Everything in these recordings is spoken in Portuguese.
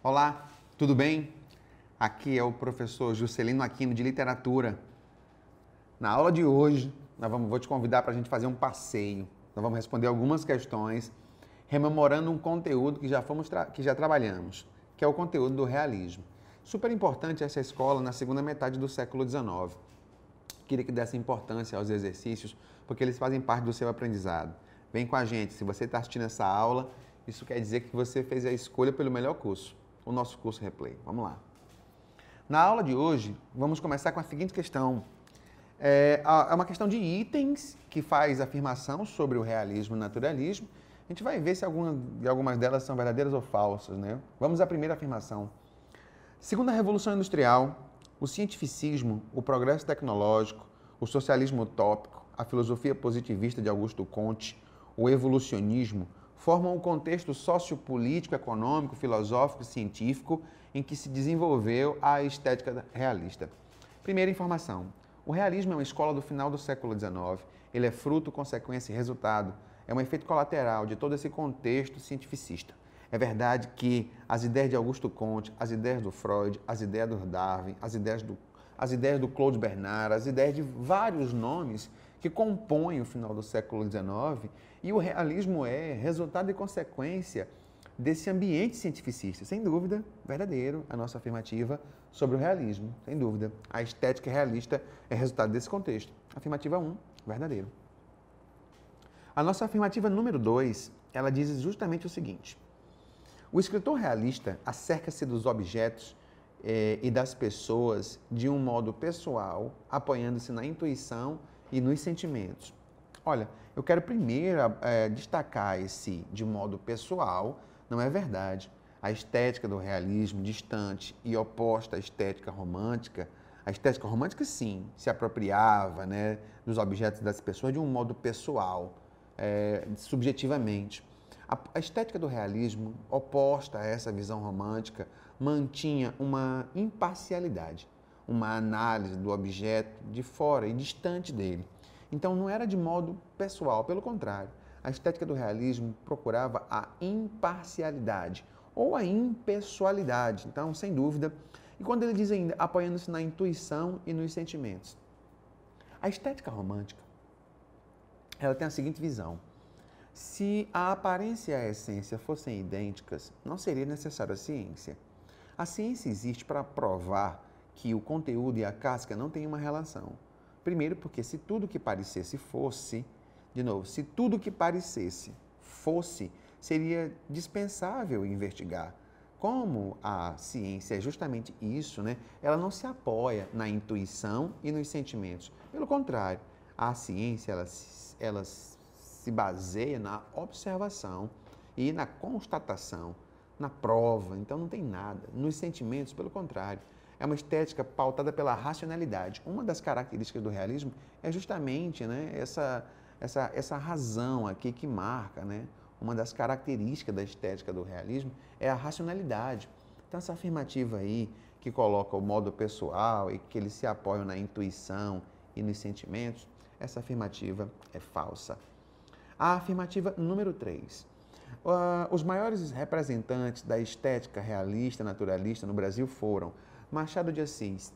Olá, tudo bem? Aqui é o professor Juscelino Aquino de Literatura. Na aula de hoje, vou te convidar para a gente fazer um passeio. Nós vamos responder algumas questões, rememorando um conteúdo que já trabalhamos, que é o conteúdo do realismo. Super importante essa escola na segunda metade do século XIX. Queria que desse importância aos exercícios, porque eles fazem parte do seu aprendizado. Vem com a gente, se você está assistindo essa aula, isso quer dizer que você fez a escolha pelo melhor curso, o nosso curso Replay. Vamos lá. Na aula de hoje, vamos começar com a seguinte questão. É uma questão de itens que faz afirmação sobre o realismo e o naturalismo. A gente vai ver se algumas delas são verdadeiras ou falsas, né? Vamos à primeira afirmação. Segundo a Revolução Industrial, o cientificismo, o progresso tecnológico, o socialismo utópico, a filosofia positivista de Augusto Comte, o evolucionismo, formam um contexto sociopolítico, econômico, filosófico e científico em que se desenvolveu a estética realista. Primeira informação. O realismo é uma escola do final do século XIX. Ele é fruto, consequência e resultado. É um efeito colateral de todo esse contexto cientificista. É verdade que as ideias de Augusto Comte, as ideias do Freud, as ideias do Darwin, as ideias do Claude Bernard, as ideias de vários nomes que compõem o final do século XIX, e o realismo é resultado e consequência desse ambiente cientificista. Sem dúvida, verdadeiro a nossa afirmativa sobre o realismo. Sem dúvida, a estética realista é resultado desse contexto. Afirmativa 1, verdadeiro. A nossa afirmativa número 2, ela diz justamente o seguinte. O escritor realista acerca-se dos objetos e das pessoas de um modo pessoal, apoiando-se na intuição e nos sentimentos. Olha, eu quero primeiro destacar esse de modo pessoal, não é verdade. A estética do realismo, distante e oposta à estética romântica, sim, se apropriava, né, dos objetos das pessoas de um modo pessoal, subjetivamente. A estética do realismo, oposta a essa visão romântica, mantinha uma imparcialidade, uma análise do objeto de fora e distante dele. Então, não era de modo pessoal, pelo contrário. A estética do realismo procurava a imparcialidade ou a impessoalidade. Então, sem dúvida. E quando ele diz ainda, apoiando-se na intuição e nos sentimentos. A estética romântica, ela tem a seguinte visão. Se a aparência e a essência fossem idênticas, não seria necessária a ciência. A ciência existe para provar que o conteúdo e a casca não têm uma relação. Primeiro, porque se tudo que parecesse fosse, se tudo que parecesse fosse, seria dispensável investigar. Como a ciência é justamente isso, né? Ela não se apoia na intuição e nos sentimentos. Pelo contrário, a ciência, ela se baseia na observação e na constatação, na prova. Então não tem nada. Nos sentimentos, pelo contrário, é uma estética pautada pela racionalidade. Uma das características do realismo é justamente, né, essa razão aqui que marca, né? Uma das características da estética do realismo é a racionalidade. Então essa afirmativa aí, que coloca o modo pessoal e que eles se apoiam na intuição e nos sentimentos, essa afirmativa é falsa. A afirmativa número 3. Os maiores representantes da estética realista, naturalista no Brasil foram Machado de Assis.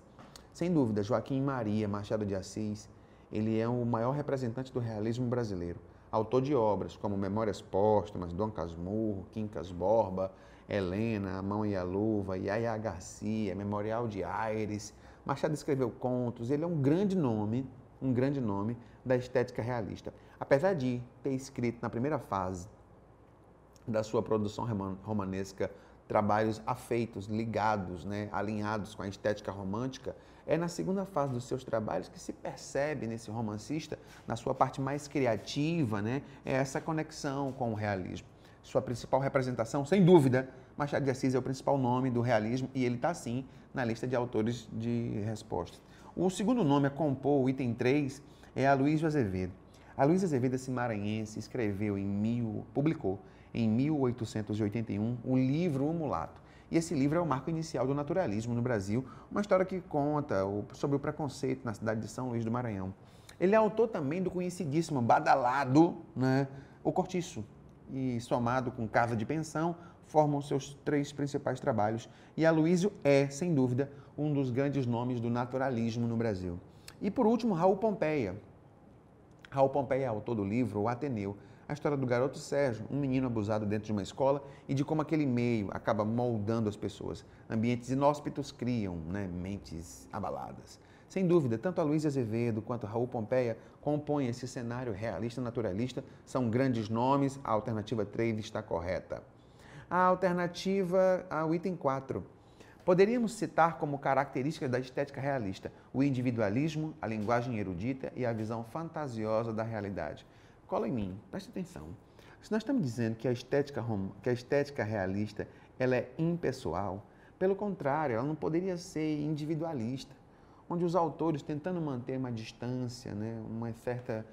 Sem dúvida, Joaquim Maria Machado de Assis, ele é o maior representante do realismo brasileiro. Autor de obras como Memórias Póstumas, Dom Casmurro, Quincas Borba, Helena, A Mão e a Luva, Yaya Garcia, Memorial de Aires. Machado escreveu contos, ele é um grande nome da estética realista. Apesar de ter escrito na primeira fase da sua produção romanesca trabalhos afeitos, ligados, né, alinhados com a estética romântica, é na segunda fase dos seus trabalhos que se percebe nesse romancista, na sua parte mais criativa, né, essa conexão com o realismo. Sua principal representação, sem dúvida, Machado de Assis é o principal nome do realismo e ele está, sim, na lista de autores de respostas. O segundo nome a compor, o item 3, é Aloysio Azevedo. Aloysio Azevedo, esse maranhense, publicou em 1881 o livro O Mulato. E esse livro é o marco inicial do naturalismo no Brasil, uma história que conta sobre o preconceito na cidade de São Luís do Maranhão. Ele é autor também do conhecidíssimo, badalado, né, O Cortiço. e somado com Casa de Pensão, formam seus 3 principais trabalhos. E Aloysio é, sem dúvida, um dos grandes nomes do naturalismo no Brasil. E por último, Raul Pompeia. Raul Pompeia é autor do livro O Ateneu, a história do garoto Sérgio, um menino abusado dentro de uma escola e de como aquele meio acaba moldando as pessoas. Ambientes inóspitos criam, mentes abaladas. Sem dúvida, tanto Aloysio Azevedo quanto Raul Pompeia compõem esse cenário realista naturalista, são grandes nomes, a alternativa 3 está correta. A alternativa ao item 4. Poderíamos citar como características da estética realista o individualismo, a linguagem erudita e a visão fantasiosa da realidade. Cola em mim, preste atenção. Se nós estamos dizendo que a estética realista ela é impessoal, pelo contrário, ela não poderia ser individualista, onde os autores, tentando manter uma distância, uma certa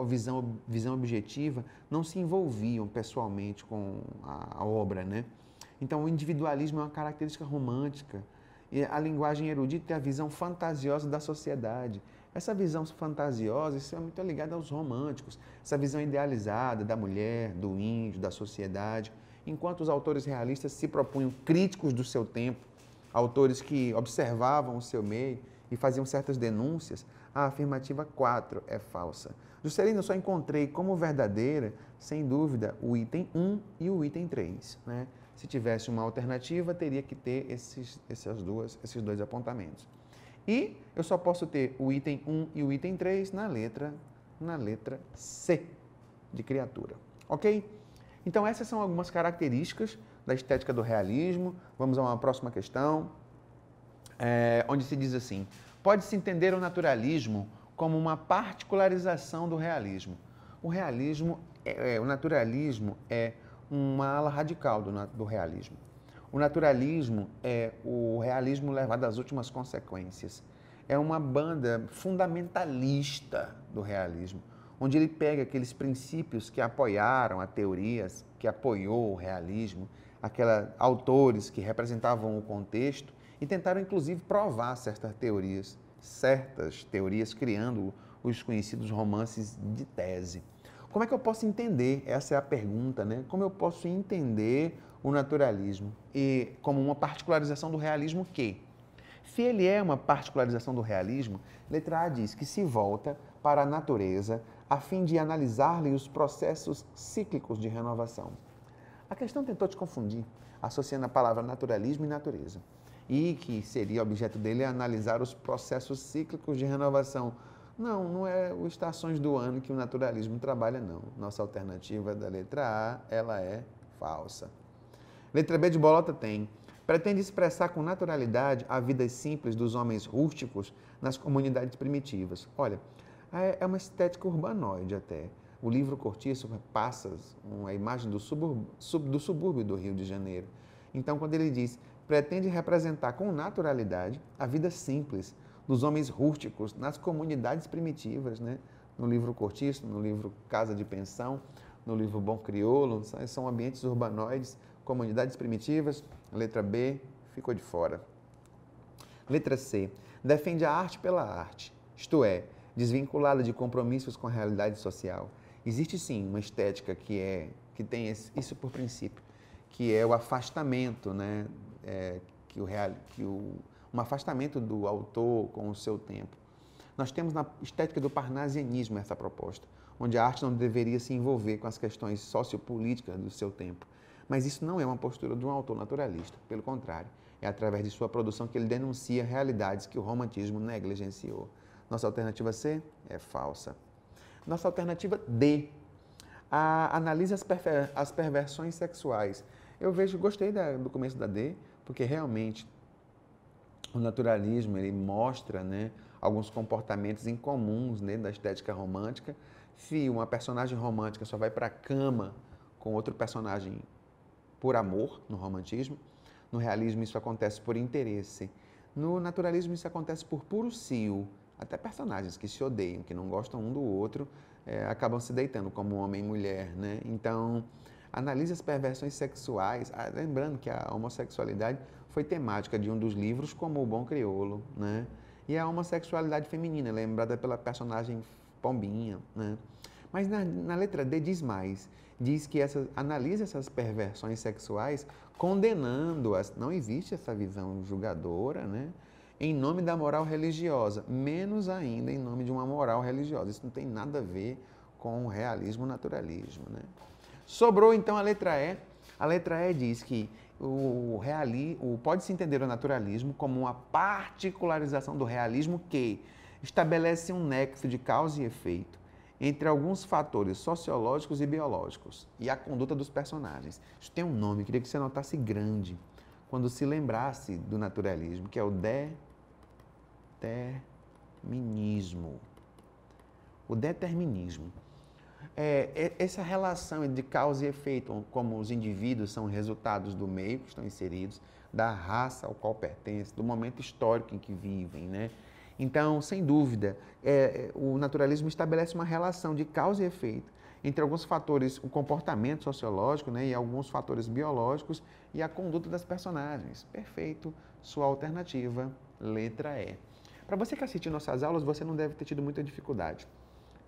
visão objetiva, não se envolviam pessoalmente com a obra, Então, o individualismo é uma característica romântica. E a linguagem erudita é a visão fantasiosa da sociedade. Essa visão fantasiosa, isso é muito ligada aos românticos. Essa visão idealizada da mulher, do índio, da sociedade. Enquanto os autores realistas se propunham críticos do seu tempo, autores que observavam o seu meio e faziam certas denúncias, a afirmativa 4 é falsa. Juscelino, só encontrei como verdadeira, sem dúvida, o item 1 e o item 3, Se tivesse uma alternativa, teria que ter esses 2 apontamentos. E eu só posso ter o item 1 e o item 3 na letra C, de criatura. Ok? Então, essas são algumas características da estética do realismo. Vamos a uma próxima questão, onde se diz assim: pode-se entender o naturalismo como uma particularização do realismo. O naturalismo é uma ala radical do realismo. O naturalismo é o realismo levado às últimas consequências. É uma banda fundamentalista do realismo, onde ele pega aqueles princípios que apoiaram a teorias, que apoiou o realismo, autores que representavam o contexto e tentaram, inclusive, provar certas teorias criando os conhecidos romances de tese. Como é que eu posso entender? Essa é a pergunta, Como eu posso entender o naturalismo e como uma particularização do realismo que, se ele é uma particularização do realismo, letra A diz que se volta para a natureza a fim de analisar-lhe os processos cíclicos de renovação. A questão tentou te confundir, associando a palavra naturalismo e natureza, e que seria objeto dele analisar os processos cíclicos de renovação. Não é o estações do ano que o naturalismo trabalha, não. Nossa alternativa da letra A, ela é falsa. Letra B de bolota tem: pretende expressar com naturalidade a vida simples dos homens rústicos nas comunidades primitivas. Olha, é uma estética urbanoide até. O livro Cortiço passa uma imagem do subúrbio do Rio de Janeiro. Então, quando ele diz, pretende representar com naturalidade a vida simples dos homens rústicos nas comunidades primitivas, No livro Cortiço, no livro Casa de Pensão, no livro Bom Crioulo, são ambientes urbanoides, comunidades primitivas. Letra B ficou de fora. Letra C, defende a arte pela arte, isto é, desvinculada de compromissos com a realidade social. Existe sim uma estética que tem isso por princípio, que é o afastamento, um afastamento do autor com o seu tempo. Nós temos na estética do parnasianismo essa proposta, onde a arte não deveria se envolver com as questões sociopolíticas do seu tempo. Mas isso não é uma postura de um autor naturalista, pelo contrário, é através de sua produção que ele denuncia realidades que o romantismo negligenciou. Nossa alternativa C é falsa. Nossa alternativa D, analisa as perversões sexuais. Gostei do começo da D, porque realmente o naturalismo ele mostra, alguns comportamentos incomuns da estética romântica. Se uma personagem romântica só vai para a cama com outro personagem por amor, no romantismo, no realismo isso acontece por interesse. No naturalismo isso acontece por puro cio. Até personagens que se odeiam, que não gostam um do outro, acabam se deitando como homem e mulher, Então, analise as perversões sexuais, lembrando que a homossexualidade foi temática de um dos livros, como o Bom Crioulo, E a homossexualidade feminina, lembrada pela personagem Pombinha, Mas na letra D diz mais, diz que analisa essas perversões sexuais condenando-as. Não existe essa visão julgadora, né? Em nome da moral religiosa, menos ainda em nome de uma moral religiosa. Isso não tem nada a ver com o realismo naturalismo, né? Sobrou então a letra E. A letra E diz que pode-se entender o naturalismo como uma particularização do realismo que estabelece um nexo de causa e efeito entre alguns fatores sociológicos e biológicos e a conduta dos personagens. Isso tem um nome, queria que você anotasse grande, quando se lembrasse do naturalismo, que é o determinismo. O determinismo. Essa relação de causa e efeito, como os indivíduos são resultados do meio que estão inseridos, da raça ao qual pertencem, do momento histórico em que vivem, né? Então, sem dúvida, o naturalismo estabelece uma relação de causa e efeito entre alguns fatores, o comportamento sociológico, né, e alguns fatores biológicos e a conduta das personagens. Perfeito, sua alternativa, letra E. Para você que assistiu nossas aulas, você não deve ter tido muita dificuldade.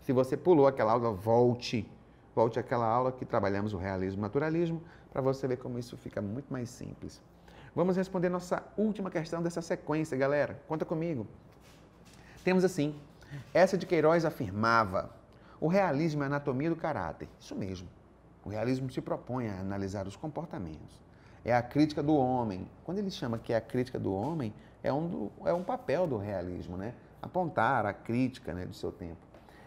Se você pulou aquela aula, volte àquela aula que trabalhamos o realismo e o naturalismo, para você ver como isso fica muito mais simples. Vamos responder nossa última questão dessa sequência, galera. Conta comigo. Temos assim, essa de Queiroz afirmava: o realismo é a anatomia do caráter. Isso mesmo. O realismo se propõe a analisar os comportamentos. É a crítica do homem. Quando ele chama que é a crítica do homem, é um papel do realismo, né? Apontar a crítica, né, do seu tempo.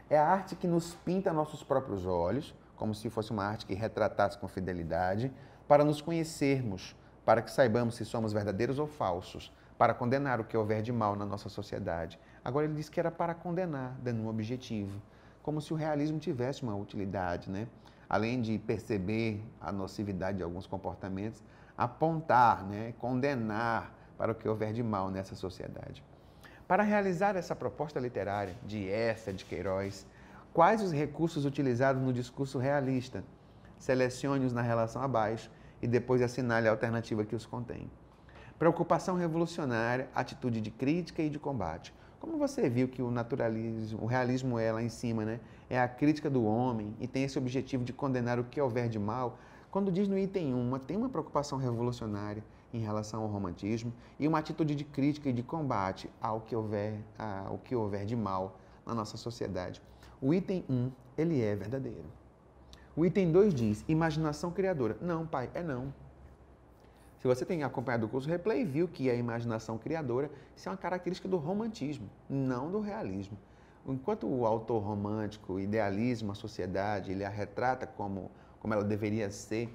É a arte que nos pinta nossos próprios olhos, como se fosse uma arte que retratasse com fidelidade, para nos conhecermos, para que saibamos se somos verdadeiros ou falsos, para condenar o que houver de mal na nossa sociedade. Agora ele disse que era para condenar, dando um objetivo, como se o realismo tivesse uma utilidade, né? Além de perceber a nocividade de alguns comportamentos, apontar, né, condenar para o que houver de mal nessa sociedade. Para realizar essa proposta literária de Queiroz, quais os recursos utilizados no discurso realista? Selecione-os na relação abaixo e depois assinale a alternativa que os contém. Preocupação revolucionária, atitude de crítica e de combate. Como você viu que o realismo é lá em cima, né? É a crítica do homem e tem esse objetivo de condenar o que houver de mal. Quando diz no item 1, tem uma preocupação revolucionária em relação ao romantismo e uma atitude de crítica e de combate ao que houver de mal na nossa sociedade. O item 1, ele é verdadeiro. O item 2 diz, imaginação criadora. Não, pai, não. Se você tem acompanhado o curso Replay, viu que a imaginação criadora, isso é uma característica do romantismo, não do realismo. Enquanto o autor romântico idealiza uma sociedade, ele a retrata como ela deveria ser,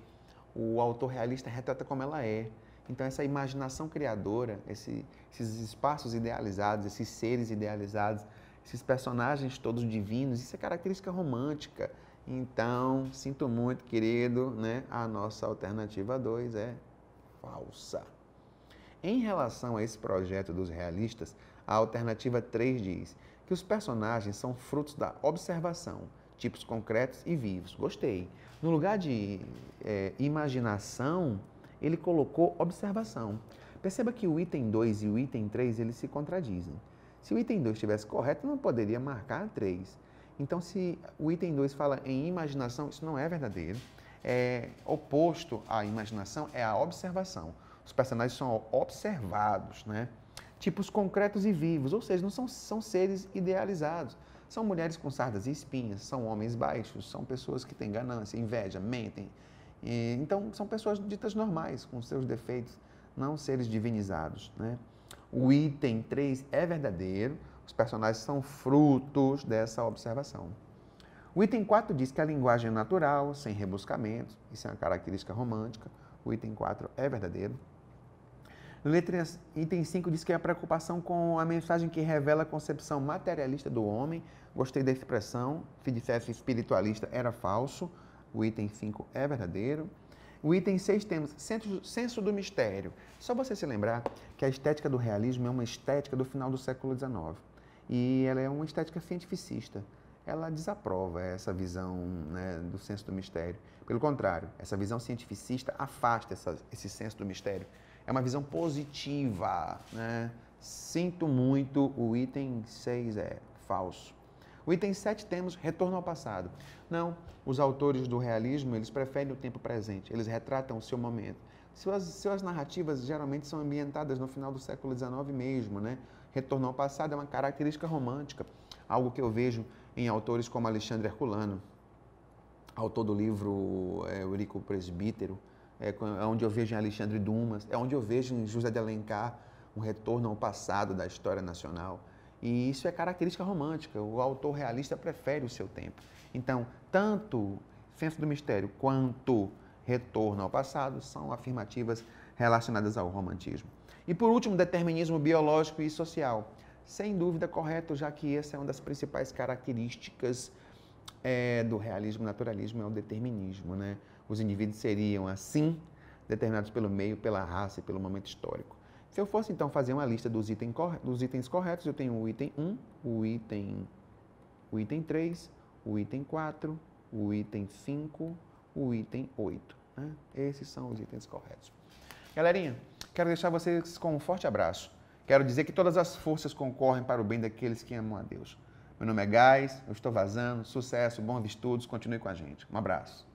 o autor realista retrata como ela é. Então, essa imaginação criadora, esses espaços idealizados, esses seres idealizados, esses personagens todos divinos, isso é característica romântica. Então, sinto muito, querido, né? A nossa alternativa 2 é falsa. Em relação a esse projeto dos realistas, a alternativa 3 diz que os personagens são frutos da observação, tipos concretos e vivos. Gostei. No lugar de imaginação, ele colocou observação. Perceba que o item 2 e o item 3, eles se contradizem. Se o item 2 estivesse correto, não poderia marcar 3. Então, se o item 2 fala em imaginação, isso não é verdadeiro. Oposto à imaginação é a observação. Os personagens são observados, né? Tipos concretos e vivos, ou seja, não são seres idealizados. São mulheres com sardas e espinhas, são homens baixos, são pessoas que têm ganância, inveja, mentem. Então, são pessoas ditas normais, com seus defeitos, não seres divinizados, né? O item 3 é verdadeiro, os personagens são frutos dessa observação. O item 4 diz que a linguagem é natural, sem rebuscamentos, isso é uma característica romântica, o item 4 é verdadeiro. Item 5 diz que é a preocupação com a mensagem que revela a concepção materialista do homem, gostei da expressão, se dissesse espiritualista era falso, o item 5 é verdadeiro. O item 6 temos senso do mistério. Só você se lembrar que a estética do realismo é uma estética do final do século XIX. E ela é uma estética cientificista. Ela desaprova essa visão, né, do senso do mistério. Pelo contrário, essa visão cientificista afasta esse senso do mistério. É uma visão positiva, né? Sinto muito, o item 6 é falso. O item 7 temos retorno ao passado. Não, os autores do realismo, eles preferem o tempo presente, eles retratam o seu momento. Suas narrativas geralmente são ambientadas no final do século XIX mesmo, né? Retorno ao passado é uma característica romântica, algo que eu vejo em autores como Alexandre Herculano, autor do livro Eurico Presbítero, é onde eu vejo em Alexandre Dumas, é onde eu vejo em José de Alencar um retorno ao passado da história nacional. E isso é característica romântica, o autor realista prefere o seu tempo. Então, tanto Senso do Mistério quanto Retorno ao Passado são afirmativas relacionadas ao romantismo. E por último, determinismo biológico e social. Sem dúvida correto, já que essa é uma das principais características do realismo, naturalismo, é o determinismo, né? Os indivíduos seriam, assim, determinados pelo meio, pela raça e pelo momento histórico. Se eu fosse, então, fazer uma lista dos itens corretos, eu tenho o item 1, o item 3, o item 4, o item 5, o item 8. Né? Esses são os itens corretos. Galerinha, quero deixar vocês com um forte abraço. Quero dizer que todas as forças concorrem para o bem daqueles que amam a Deus. Meu nome é Gás, eu estou vazando. Sucesso, bons estudos, continue com a gente. Um abraço.